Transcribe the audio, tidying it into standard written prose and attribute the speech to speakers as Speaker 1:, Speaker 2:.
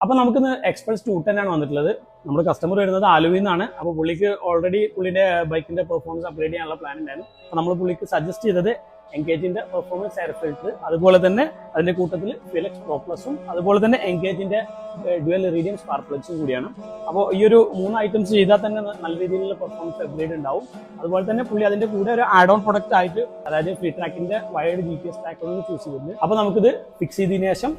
Speaker 1: അപ്പോൾ നമുക്കിന്ന് എക്സ്പ്രസ് 210 ആണ് വന്നിട്ടുള്ളത്. നമ്മുടെ കസ്റ്റമർ വരുന്നത് ആലുവയിൽ നിന്നാണ്. അപ്പോൾ പുള്ളിക്ക് ഓൾറെഡി പുള്ളിന്റെ ബൈക്കിന്റെ പെർഫോമൻസ് അപ്ഗ്രേഡ് ചെയ്യാനുള്ള പ്ലാൻ ഉണ്ടായിരുന്നു. അപ്പോൾ നമ്മൾ പുള്ളിക്ക് സജസ്റ്റ് ചെയ്തത് എൻഗേജിന്റെ പെർഫോമൻസ് എയർ ഫിൽറ്റർ, അതുപോലെ തന്നെ അതിന്റെ കൂട്ടത്തിൽ ഫിലക്സ് പ്രോ പ്ലസും, അതുപോലെ തന്നെ എൻഗേജിന്റെ ഡ്യുവൽ ഇറീഡിയം സ്പാർക്ക് പ്ലഗ്സും കൂടിയാണ്. അപ്പോൾ ഈ ഒരു 3 ഐറ്റംസ് ചെയ്താൽ തന്നെ നല്ല രീതിയിലുള്ള പെർഫോമൻസ് അപ്ഗ്രേഡ് ഉണ്ടാവും. അതുപോലെ തന്നെ പുള്ളി അതിന്റെ കൂടെ ഒരു ആഡ് ഓൺ പ്രൊഡക്റ്റ് ആയിട്ട്, അതായത് ഫ്രീ ട്രാക്കിന്റെ വയർഡ് GPS ട്രാക്ക് ചൂസ് ചെയ്തിട്ടുണ്ട്. അപ്പോൾ നമുക്കിത് ഫിക്സ് ചെയ്തതിനു ശേഷം